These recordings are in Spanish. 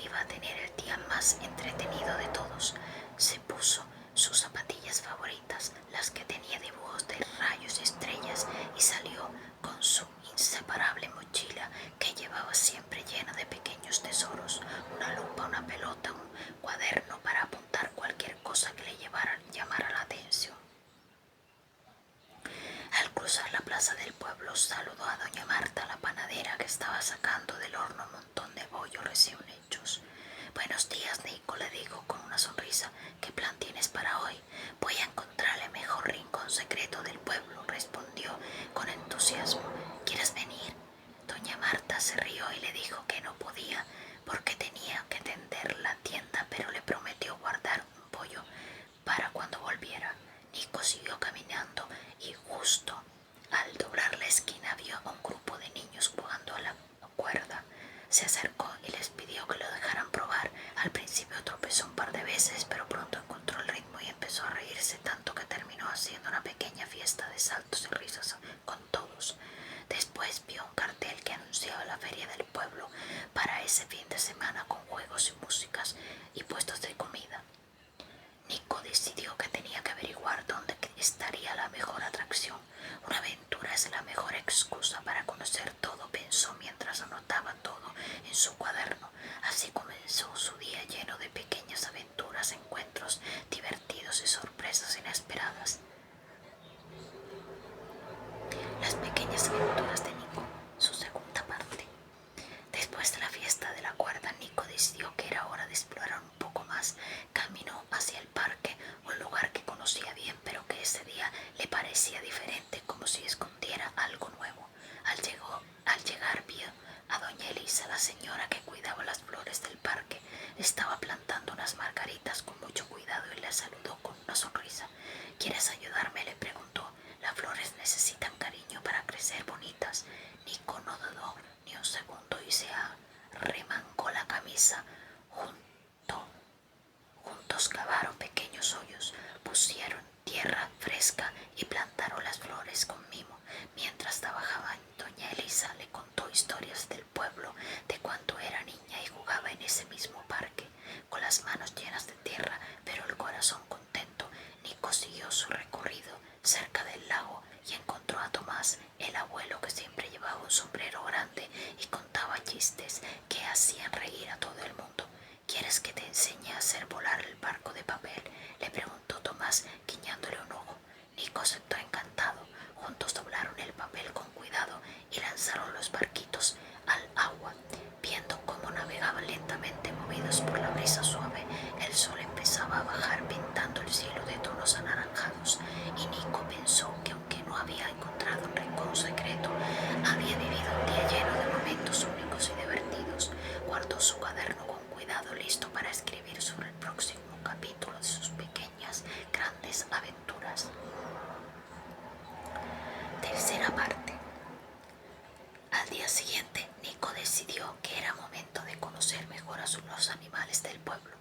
iba a tener el día más entretenido de todos. Se puso sus zapatillas favoritas, las que tenía dibujos de rayos y estrellas, y salió con su inseparable mochila que llevaba siempre llena de pequeños tesoros, una lupa, una pelota, un cuaderno para apuntar cualquier cosa que le llamara la atención. Al cruzar la plaza del pueblo, saludó a doña Marta, la panadera, que estaba sacando del horno un montón de bollos recién hechos. «Buenos días, Nico», le dijo con una sonrisa. «¿Qué plan tienes para hoy?» «Voy a encontrar el mejor rincón secreto del pueblo», respondió con entusiasmo. «¿Quieres venir?» Doña Marta se rió y le dijo que no podía porque tenía que tender la tienda, pero le prometió guardar un pollo para cuando volviera. Nico siguió caminando y justo al doblar la esquina vio a un grupo de niños jugando a la cuerda. Se acercó y les pidió que lo dejaran probar. Al principio tropezó un par de veces, pero pronto encontró el ritmo y empezó a reírse tanto que terminó haciendo una pequeña fiesta de saltos y risas con todos. Después vio un cartel que anunciaba la feria del pueblo para ese fin de semana, con juegos y músicas y puestos de comida. Nico decidió que tenía que averiguar dónde estaría la mejor atracción. Una aventura es la mejor excusa para conocer todo, pensó mientras anotaba todo en su cuaderno. Así comenzó su día, lleno de pequeñas aventuras, encuentros divertidos y sorpresas inesperadas. Las pequeñas aventuras de Nico, su segunda parte. Después de la fiesta de la cuerda, Nico decidió que era hora de explorar un poco más. Caminó hacia el parque, un lugar que conocía bien, pero que ese día le parecía diferente, como si escondiera algo nuevo. Al llegar vio a doña Elisa, la señora que cuidaba las flores del parque. Estaba plantando unas margaritas con mucho cuidado y le saludó con una sonrisa. «¿Quieres ayudarme?», le preguntó. «Las flores necesitan cariño para crecer bonitas». Nico no dudó ni un segundo y se remangó la camisa. Juntos cavaron pequeños hoyos, pusieron tierra fresca y plantaron las flores con mimo. Mientras trabajaban, doña Elisa le contó historias del pueblo, de cuando era niña y jugaba en ese mismo parque. Con las manos llenas de tierra, pero el corazón contento, Nico siguió su recorrido cerca del lago y encontró a Tomás, el abuelo, que siempre llevaba un sombrero grande y contaba chistes que hacían reír a todo el mundo. «¿Quieres que te enseñe a hacer volar el barco de papel?», le preguntó Tomás, guiñándole un ojo. Nico aceptó encantado. Juntos doblaron el papel con cuidado y lanzaron los barquitos al agua. Viendo cómo navegaban lentamente, movidos por la brisa suave, el sol empezaba a bajar, pintando el cielo de tonos anaranjados, y Nico pensó que, aunque no había encontrado un rincón secreto, había vivido un día lleno de momentos únicos y divertidos. Guardó su cuaderno con cuidado, listo para escribir sobre el próximo capítulo de sus pequeñas, grandes aventuras. Tercera parte. Al día siguiente, Nico decidió que era momento de conocer mejor a los animales del pueblo,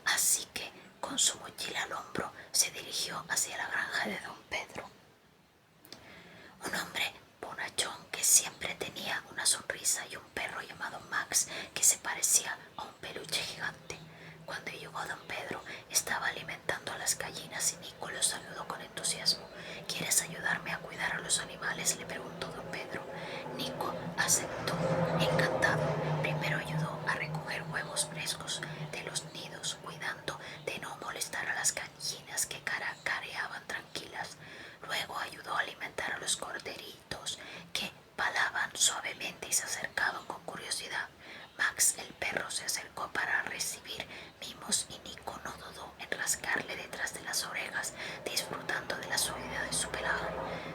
así que, con su mochila al hombro, se dirigió hacia la granja de don Pedro. Un hombre bonachón que siempre tenía una sonrisa y un perro llamado Max que se parecía a un peluche gigante. Cuando llegó don Pedro, estaba alimentando a las gallinas y Nico lo saludó con entusiasmo. «¿Quieres ayudarme a cuidar a los animales?», le preguntó don Pedro. Nico aceptó, encantado. Primero ayudó a recoger huevos frescos de los nidos, cuidando de no molestar a las gallinas que cacareaban tranquilas. Luego ayudó a alimentar a los corderitos que palaban suavemente y se acercaban con curiosidad. Max, el perro, se acercó para recibir mimos y Nico no dudó en rascarle detrás de las orejas, disfrutando de la suavidad de su pelaje.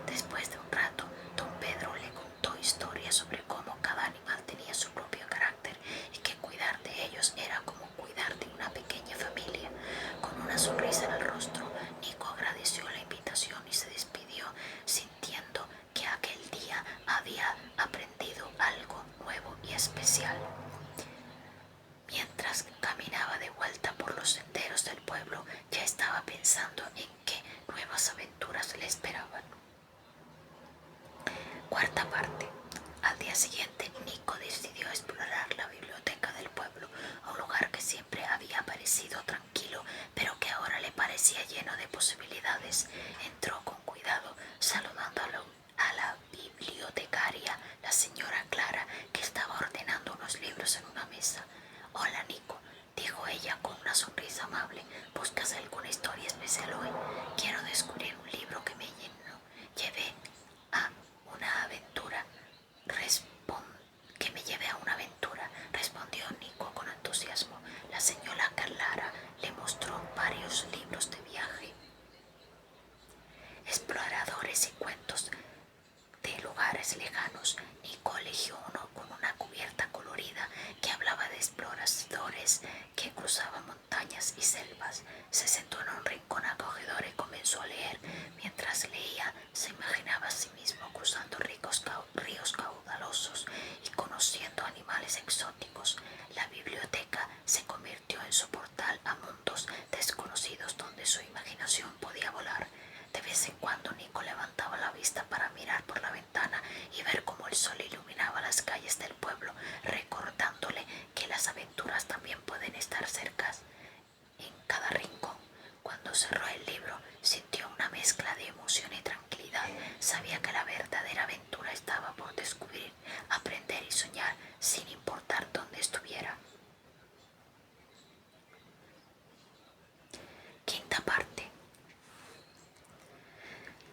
Después de un rato, don Pedro le contó historias sobre cómo cada animal tenía su propio carácter y que cuidar de ellos era como cuidar de una pequeña familia. Con una sonrisa en el rostro, Nico agradeció la invitación y se despidió, sintiendo que aquel día había aprendido algo nuevo y especial. Mientras caminaba de vuelta por los senderos del pueblo, ya estaba pensando en qué nuevas aventuras le esperaban. Cuarta parte. Al día siguiente, Nico decidió parecido tranquilo, pero que ahora le parecía lleno de posibilidades. Entró con cuidado, saludando a la bibliotecaria, la señora Clara, que estaba ordenando unos libros en una mesa. «Hola, Nico», dijo ella con una sonrisa amable. «¿Buscas alguna historia especial hoy? Quiero descubrir un libro que me lleve a una aventura. Que me lleve a una aventura», respondió Nico con entusiasmo. La señora Clara le mostró varios libros de viaje, exploradores y cuentos de lugares lejanos. Nico eligió uno con una cubierta colorida que hablaba de exploradores que cruzaban montañas y selvas. Se sentó en un rincón acogedor y comenzó a leer. Mientras leía, se imaginaba a sí mismo cruzando ríos caudalosos y conociendo animales exóticos. La biblioteca se convirtió en su portal a mundos desconocidos donde su imaginación podía volar. De vez en cuando Nico levantaba la vista para mirar por la ventana y ver cómo el sol iluminaba las calles del pueblo, recordándole que las aventuras también pueden estar cerca, en cada rincón. Cuando cerró el libro, sintió una mezcla de emoción y tranquilidad. Sabía que la verdadera aventura estaba por descubrir, aprender y soñar, sin importar dónde estuviera. Quinta parte.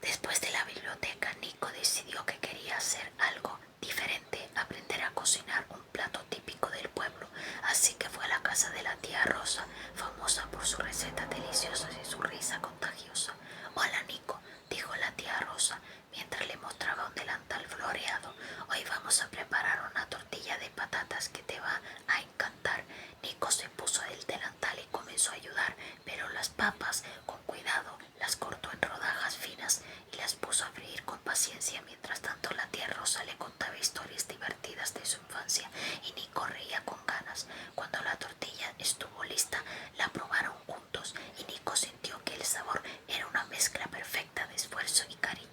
Después de la biblioteca, Nico decidió que quería hacer algo diferente, aprender a cocinar un plato típico del pueblo. Así que fue a la casa de la tía Rosa, famosa por sus recetas deliciosas y su risa contagiosa. «Hola, Nico», dijo la tía Rosa mientras le mostraba un delantal floreado. «Hoy vamos a preparar una tortilla de patatas que te va a encantar». Nico se puso el delantal y comenzó a ayudar, pero las papas, con cuidado, las cortó en rodajas finas y las puso a freír con paciencia. Mientras tanto, la tía Rosa le contaba historias divertidas de su infancia y Nico reía con ganas. Cuando la tortilla estuvo lista, la probaron juntos y Nico sintió que el sabor era una mezcla perfecta de esfuerzo y cariño.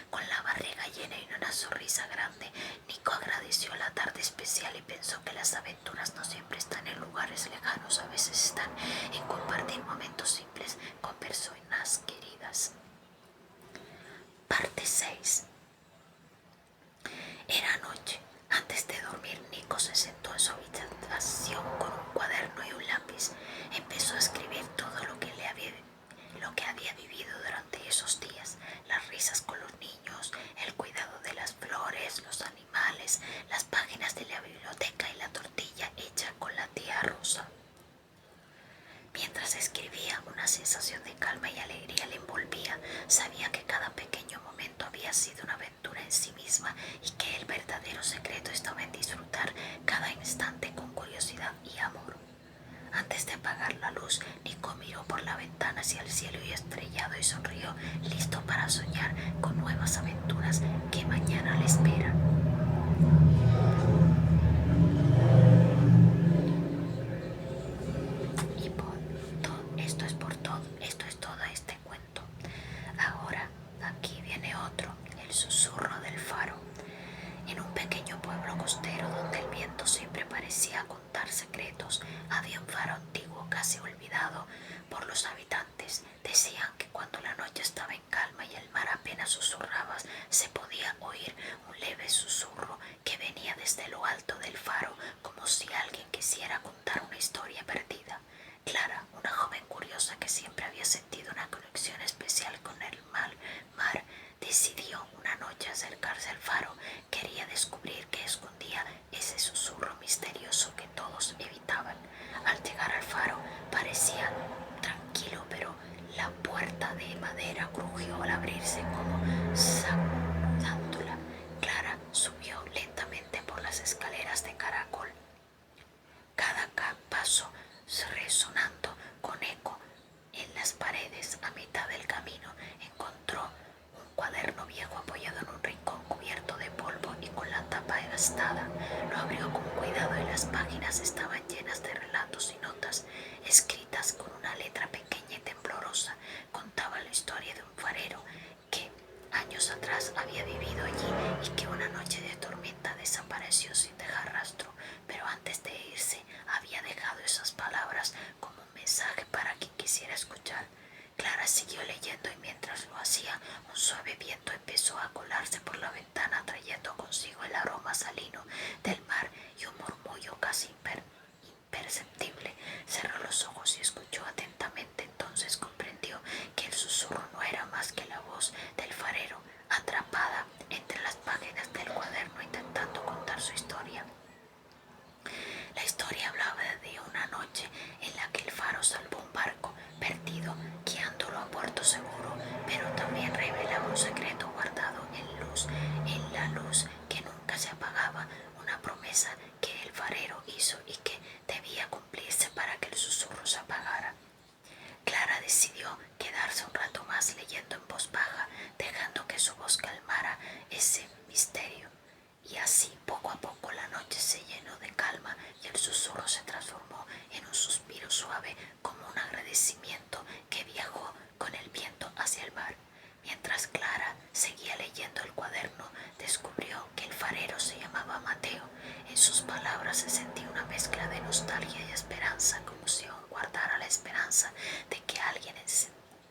Con la barriga llena y una sonrisa grande, Nico agradeció la tarde especial y pensó que las aventuras no siempre están en lugares lejanos, a veces están en compartir momentos simples con personas queridas. Parte 6. Era noche. Antes de dormir, Nico se sentó en su habitación con un cuaderno y un lápiz. Empezó a escribir todo lo que había vivido durante esos días: las risas con los niños, el cuidado de las flores, los animales, las páginas de la biblioteca y la tortilla hecha con la tía Rosa. Mientras escribía, una sensación de calma y alegría le envolvía. Sabía que cada pequeño momento había sido una aventura en sí misma y que el verdadero secreto estaba en disfrutar cada instante con curiosidad y amor. Antes de apagar la luz, Nico miró por la ventana hacia el cielo y estrellado y sonrió, listo para soñar con nuevas aventuras que mañana le esperan. Esto es todo este cuento. Ahora, aquí viene otro, el susurro del faro. En un pequeño pueblo costero donde el viento siempre parecía contar secretos, había un faro antiguo casi olvidado por los habitantes. Decían que cuando la noche estaba en calma y el mar apenas susurraba, se podía oír un leve susurro que venía desde lo alto del faro, como si alguien quisiera contar una historia perdida. Clara, una joven curiosa que siempre había sentido una conexión especial con el mar, decidió una noche acercarse al faro. Quería descubrir qué escondía ese susurro misterioso que todos evitaban. Al llegar al faro parecía tranquilo, pero la puerta de madera crujió al abrirse como saludándola. Clara subió lentamente por las escaleras de caracol. Cada paso sus palabras se sentía una mezcla de nostalgia y esperanza, como si aún guardara la esperanza de que alguien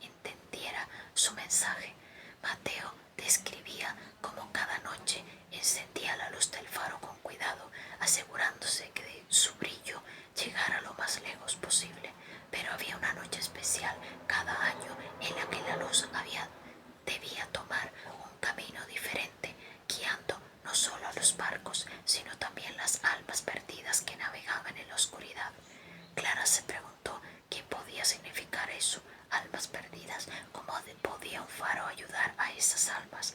entendiera su mensaje. Mateo describía cómo cada noche encendía la luz del faro con cuidado, asegurándose que de su brillo llegara lo más lejos posible. Pero había una noche especial cada año en la que la luz debía tomar un camino diferente, guiando no solo a los barcos, sino también las almas perdidas que navegaban en la oscuridad. Clara se preguntó qué podía significar eso, almas perdidas, cómo podía un faro ayudar a esas almas.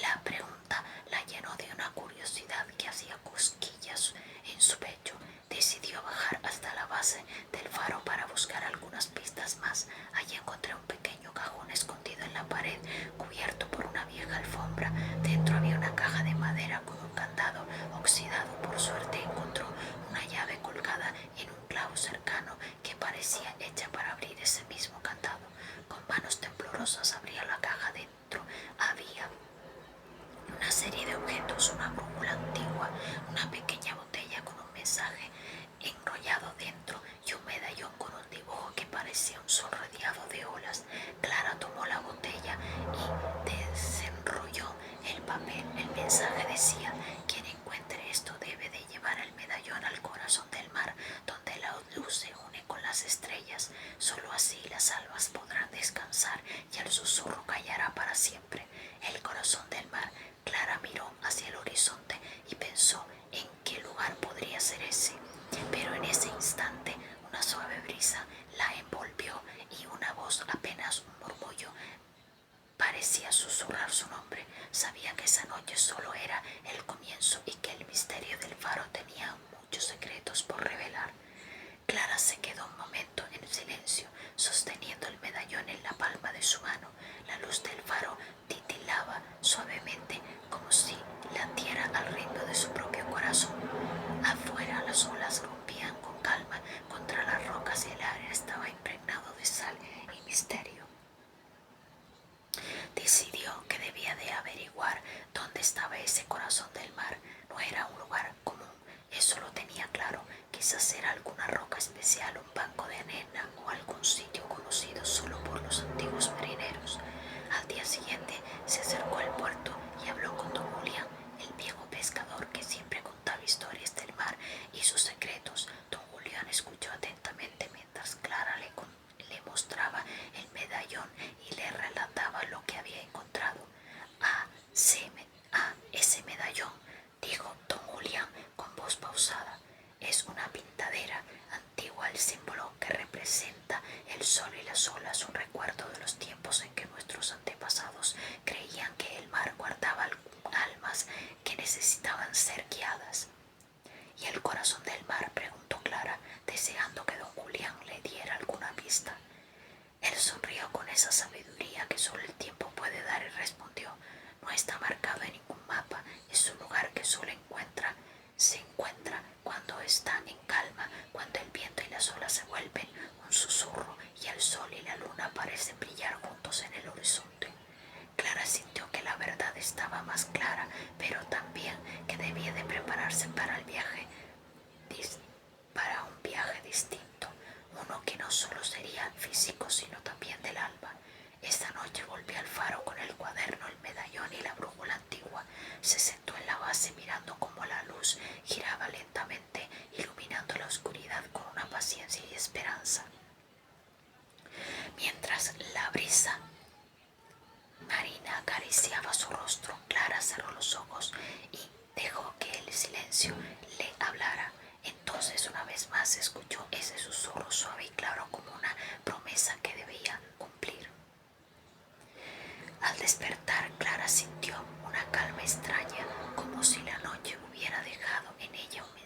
La pregunta la llenó de una curiosidad que hacía cosquillas en su pecho. Decidió bajar hasta la base del faro para buscar algunas pistas más. Allí encontré un pequeño cajón escondido en la pared, cubierto por una vieja alfombra. Dentro había una caja de madera con un candado oxidado. Por suerte encontró una llave colgada en un clavo cercano que parecía hecha para abrir ese mismo candado. Con manos temblorosas abría la caja. Dentro había una serie de objetos, una brújula antigua, una pequeña botella con un mensaje enrollado dentro y un medallón con un dibujo que parecía un sol rodeado de olas. Clara tomó la botella y desenrolló el papel. El mensaje decía: quien encuentre esto debe de llevar el medallón al corazón del mar, donde la luz se une con las estrellas. Solo así las almas podrán descansar y el susurro callará para siempre. El corazón del mar. Clara miró hacia el horizonte y pensó en qué lugar podría ser ese. Pero en ese instante una suave brisa la envolvió y una voz, apenas un murmullo, parecía susurrar su nombre. Sabía que esa noche solo era el comienzo y que el misterio del faro tenía muchos secretos por revelar. Clara se quedó un momento en silencio, sosteniendo el medallón en la palma de su mano. La luz del faro titilaba suavemente, como si latiera al ritmo de su propio corazón. Afuera las olas rompían con calma contra las rocas y el aire estaba impregnado de sal y misterio. Decidió que debía de averiguar dónde estaba ese corazón del mar. No era un lugar común, eso lo tenía claro. Quizás era alguna roca especial, un banco de arena o algún sitio conocido solo por los antiguos marineros. Al día siguiente se acercó al puerto y habló con don Julián, el viejo pescador que siempre contaba historias del mar y sus secretos. Don Julián escuchó atentamente mientras Clara le mostraba el medallón y le relataba lo que había encontrado. Ese medallón, dijo don Julián con voz pausada, es una pintadera antigua, el símbolo que representa el sol y las olas, un recuerdo de los tiempos en que nuestros antepasados creían que el mar guardaba almas que necesitaban ser guiadas. ¿Y el corazón del mar?, preguntó Clara, deseando que don Julián le diera alguna pista. Él sonrió con esa sabiduría que solo el tiempo puede dar y respondió: no está marcado en ningún mapa, es un lugar que solo se encuentra cuando está en calma, cuando el viento y las olas se vuelven un susurro y el sol y la luna parecen brillar juntos en el horizonte. Clara sintió que la verdad estaba más clara, pero también que debía de prepararse para un viaje distinto, uno que no solo sería físico sino también del alma. Esta noche volvió al faro con el cuaderno, el medallón y la brújula antigua. Se sentó en la base mirando cómo la luz giraba lentamente, iluminando la oscuridad con una paciencia y esperanza. Mientras la brisa marina acariciaba su rostro, Clara cerró los ojos y dejó que el silencio le hablara. Entonces una vez más escuchó ese susurro suave y claro como una promesa que debía cumplir. Al despertar, Clara sintió una calma extraña, como si la noche hubiera dejado en ella un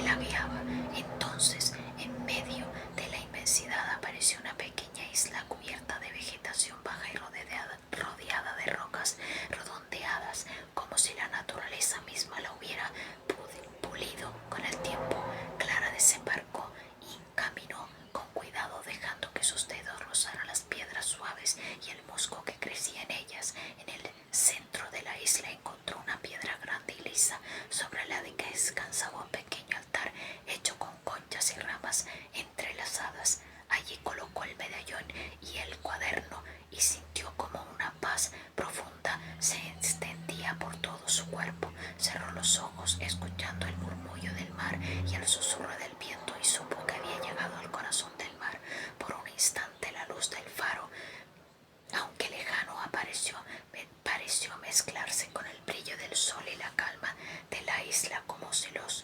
la guiaba. Entonces, en medio de la inmensidad apareció una pequeña isla cubierta de vegetación baja y rodeada de rocas redondeadas, como si la naturaleza misma la hubiera pulido con el tiempo. Clara desembarcó y caminó con cuidado, dejando que sus dedos rozaran las piedras suaves y el musgo que crecía en ellas. En el centro de la isla encontró una piedra grande y lisa, sobre la de que descansaba un pequeño altar hecho con conchas y ramas entrelazadas. Allí colocó el medallón y el cuaderno y sintió como una paz profunda se extendía por todo su cuerpo. Cerró los ojos escuchando el murmullo del mar y el susurro del viento y supo que había llegado al corazón del mar. Por un instante la luz del faro, aunque lejano, pareció mezclarse con el brillo del sol y la calma de la isla, como si los